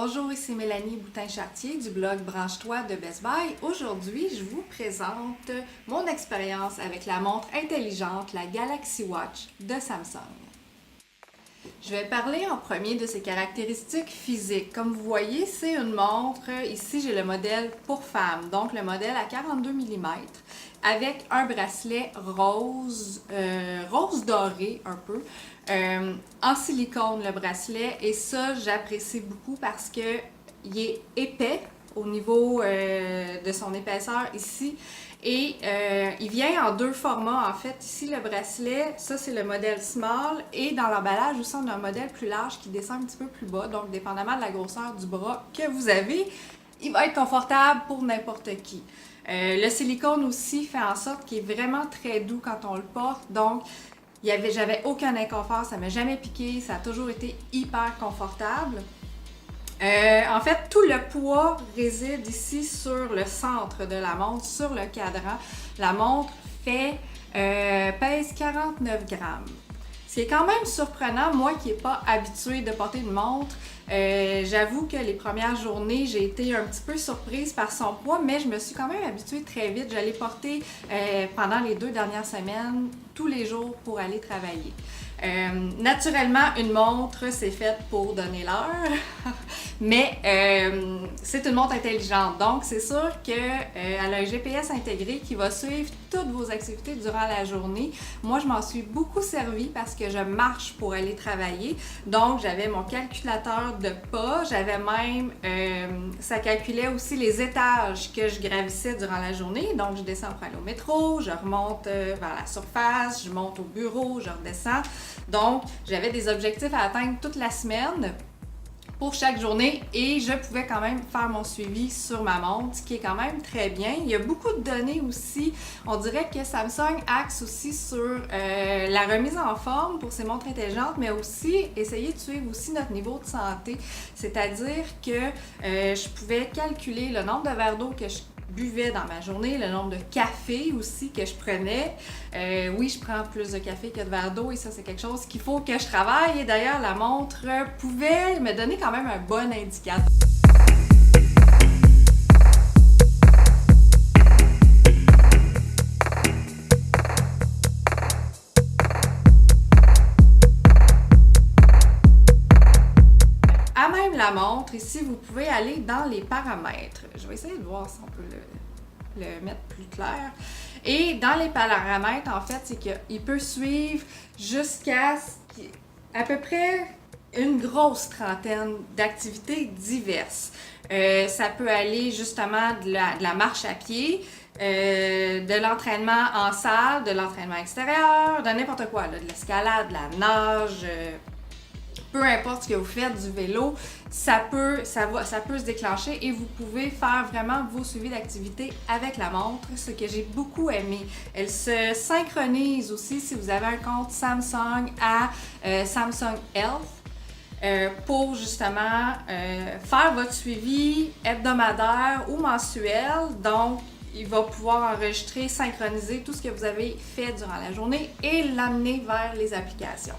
Bonjour, ici Mélanie Boutin-Chartier du blog Branche-toi de Best Buy. Aujourd'hui, je vous présente mon expérience avec la montre intelligente, la Galaxy Watch de Samsung. Je vais parler en premier de ses caractéristiques physiques. Comme vous voyez, c'est une montre, ici j'ai le modèle pour femme, donc le modèle à 42 mm, avec un bracelet rose, rose doré un peu, en silicone le bracelet, et ça j'apprécie beaucoup parce que il est épais au niveau de son épaisseur ici. Et il vient en deux formats en fait. Ici le bracelet, ça c'est le modèle small, et dans l'emballage aussi on a un modèle plus large qui descend un petit peu plus bas. Donc dépendamment de la grosseur du bras que vous avez, il va être confortable pour n'importe qui. Le silicone aussi fait en sorte qu'il est vraiment très doux quand on le porte. Donc j'avais aucun inconfort, ça ne m'a jamais piqué, ça a toujours été hyper confortable. En fait, tout le poids réside ici sur le centre de la montre, sur le cadran. La montre pèse 49 grammes. Ce qui est quand même surprenant, moi qui n'ai pas habituée de porter une montre. J'avoue que les premières journées, j'ai été un petit peu surprise par son poids, mais je me suis quand même habituée très vite. Je l'ai portée pendant les 2 dernières semaines, tous les jours pour aller travailler. Naturellement, une montre, c'est faite pour donner l'heure, mais c'est une montre intelligente. Donc, c'est sûr qu'elle a un GPS intégré qui va suivre toutes vos activités durant la journée. Moi, je m'en suis beaucoup servi parce que je marche pour aller travailler. Donc, j'avais mon calculateur de pas. J'avais même, ça calculait aussi les étages que je gravissais durant la journée. Donc, je descends pour aller au métro, je remonte vers la surface, je monte au bureau, je redescends. Donc, j'avais des objectifs à atteindre toute la semaine pour chaque journée et je pouvais quand même faire mon suivi sur ma montre, ce qui est quand même très bien. Il y a beaucoup de données aussi. On dirait que Samsung axe aussi sur la remise en forme pour ses montres intelligentes, mais aussi essayer de suivre aussi notre niveau de santé. C'est-à-dire que je pouvais calculer le nombre de verres d'eau que je buvais dans ma journée, le nombre de café aussi que je prenais. Oui, je prends plus de café que de verre d'eau et ça, c'est quelque chose qu'il faut que je travaille. Et d'ailleurs, la montre pouvait me donner quand même un bon indicateur. À même la montre, ici, vous pouvez aller dans les paramètres. Je vais essayer de voir si on peut le mettre plus clair. Et dans les paramètres, en fait, c'est qu'il peut suivre jusqu'à à peu près une grosse trentaine d'activités diverses. Ça peut aller justement de la marche à pied, de l'entraînement en salle, de l'entraînement extérieur, de n'importe quoi, là, de l'escalade, de la nage, peu importe ce que vous faites, du vélo, ça peut se déclencher et vous pouvez faire vraiment vos suivis d'activité avec la montre, ce que j'ai beaucoup aimé. Elle se synchronise aussi si vous avez un compte Samsung à Samsung Health pour justement faire votre suivi hebdomadaire ou mensuel. Donc, il va pouvoir enregistrer, synchroniser tout ce que vous avez fait durant la journée et l'amener vers les applications.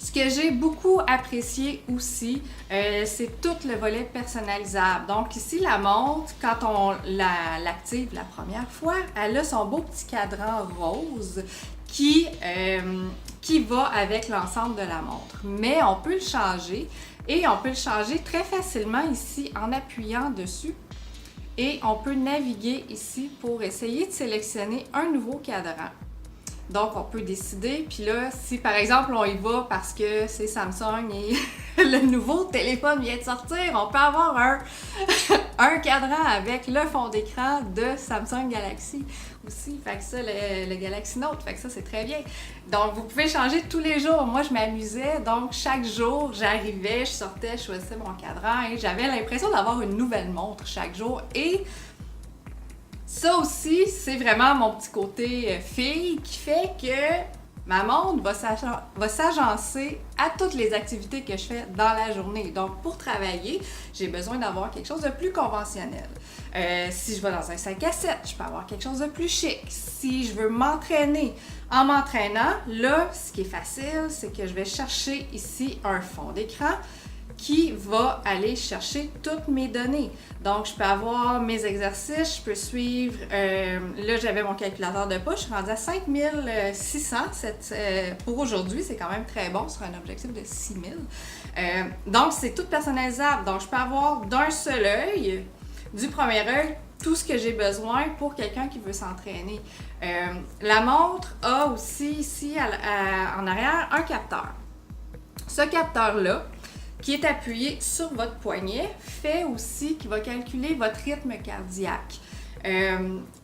Ce que j'ai beaucoup apprécié aussi, c'est tout le volet personnalisable. Donc ici, la montre, quand on l'active la première fois, elle a son beau petit cadran rose qui va avec l'ensemble de la montre. Mais on peut le changer et on peut le changer très facilement ici en appuyant dessus. Et on peut naviguer ici pour essayer de sélectionner un nouveau cadran. Donc, on peut décider, puis là, si par exemple on y va parce que c'est Samsung et le nouveau téléphone vient de sortir, on peut avoir un cadran avec le fond d'écran de Samsung Galaxy aussi. Fait que ça, le Galaxy Note, fait que ça, c'est très bien. Donc, vous pouvez changer tous les jours. Moi, je m'amusais, donc chaque jour, j'arrivais, je sortais, je choisissais mon cadran et j'avais l'impression d'avoir une nouvelle montre chaque jour. Et ça aussi, c'est vraiment mon petit côté fille qui fait que ma montre va s'agencer à toutes les activités que je fais dans la journée. Donc, pour travailler, j'ai besoin d'avoir quelque chose de plus conventionnel. Si je vais dans un 5 à 7, je peux avoir quelque chose de plus chic. Si je veux m'entraîner, en m'entraînant, là, ce qui est facile, c'est que je vais chercher ici un fond d'écran qui va aller chercher toutes mes données. Donc, je peux avoir mes exercices, je peux suivre, là j'avais mon calculateur de pas, je suis rendue à 5600 pour aujourd'hui, c'est quand même très bon sur un objectif de 6000. Donc, c'est tout personnalisable. Donc, je peux avoir d'un seul œil, du premier œil, tout ce que j'ai besoin pour quelqu'un qui veut s'entraîner. La montre a aussi ici en arrière un capteur. Ce capteur-là, qui est appuyé sur votre poignet, fait aussi qu'il va calculer votre rythme cardiaque.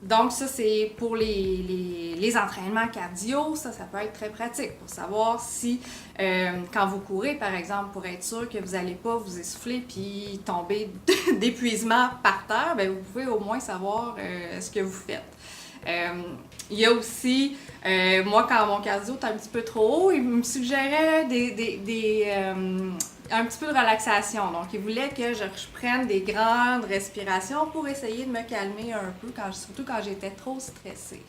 Donc ça, c'est pour les entraînements cardio, ça peut être très pratique pour savoir si, quand vous courez par exemple, pour être sûr que vous n'allez pas vous essouffler puis tomber d'épuisement par terre, bien, vous pouvez au moins savoir ce que vous faites. Il y a aussi, moi quand mon cardio est un petit peu trop haut, il me suggérait un petit peu de relaxation. Donc, il voulait que je prenne des grandes respirations pour essayer de me calmer un peu, surtout quand j'étais trop stressée.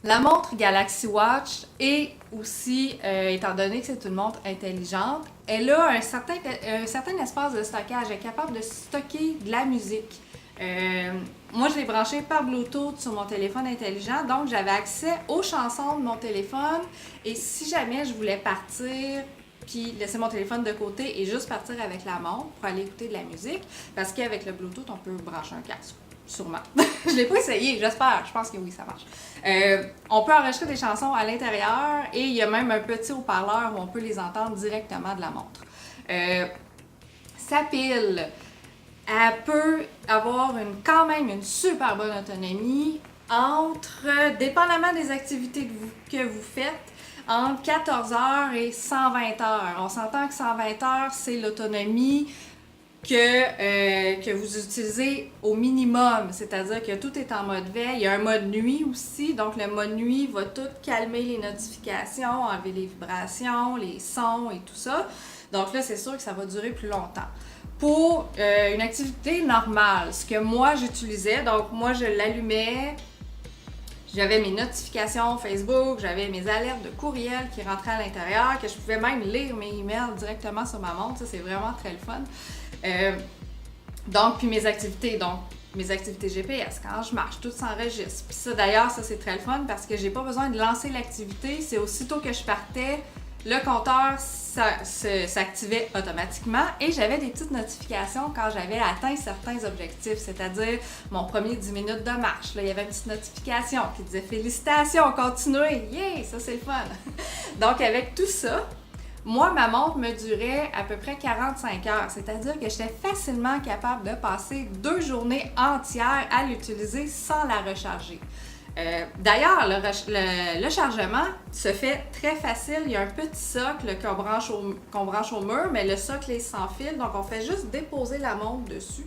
La montre Galaxy Watch est aussi, étant donné que c'est une montre intelligente, elle a un certain espace de stockage. Elle est capable de stocker de la musique. Moi, je l'ai branché par Bluetooth sur mon téléphone intelligent, donc j'avais accès aux chansons de mon téléphone. Et si jamais je voulais partir, puis laisser mon téléphone de côté et juste partir avec la montre pour aller écouter de la musique, parce qu'avec le Bluetooth, on peut brancher un casque. Sûrement. Je l'ai pas essayé, j'espère. Je pense que oui, ça marche. On peut enregistrer des chansons à l'intérieur et il y a même un petit haut-parleur où on peut les entendre directement de la montre. Sa pile, elle peut avoir quand même une super bonne autonomie dépendamment des activités que vous faites, entre 14 heures et 120 heures. On s'entend que 120 heures, c'est l'autonomie que vous utilisez au minimum, c'est-à-dire que tout est en mode veille. Il y a un mode nuit aussi, donc le mode nuit va tout calmer les notifications, enlever les vibrations, les sons et tout ça. Donc là, c'est sûr que ça va durer plus longtemps. Pour une activité normale, ce que moi j'utilisais, donc moi je l'allumais, j'avais mes notifications Facebook, j'avais mes alertes de courriel qui rentraient à l'intérieur, que je pouvais même lire mes emails directement sur ma montre, ça c'est vraiment très le fun. Donc, puis mes activités GPS, quand je marche, tout s'enregistre. Puis ça, d'ailleurs, ça c'est très le fun parce que j'ai pas besoin de lancer l'activité, c'est aussitôt que je partais, le compteur s'activait automatiquement et j'avais des petites notifications quand j'avais atteint certains objectifs, c'est-à-dire mon premier 10 minutes de marche. Là, il y avait une petite notification qui disait « Félicitations, continuez! Yeah! Ça, c'est le fun! » Donc, avec tout ça, moi, ma montre me durait à peu près 45 heures, c'est-à-dire que j'étais facilement capable de passer 2 journées entières à l'utiliser sans la recharger. D'ailleurs, le chargement se fait très facile. Il y a un petit socle qu'on branche au mur, mais le socle est sans fil, donc on fait juste déposer la montre dessus.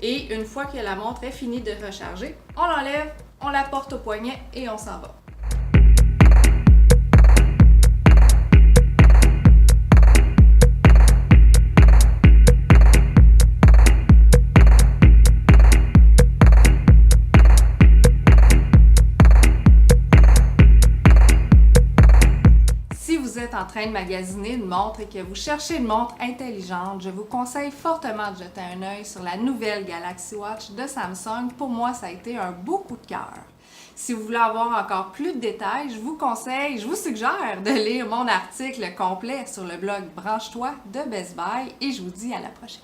Et une fois que la montre est finie de recharger, on l'enlève, on la porte au poignet et on s'en va. En train de magasiner une montre et que vous cherchez une montre intelligente, je vous conseille fortement de jeter un œil sur la nouvelle Galaxy Watch de Samsung. Pour moi, ça a été un beau coup de cœur. Si vous voulez avoir encore plus de détails, je vous suggère de lire mon article complet sur le blog Branche-toi de Best Buy et je vous dis à la prochaine.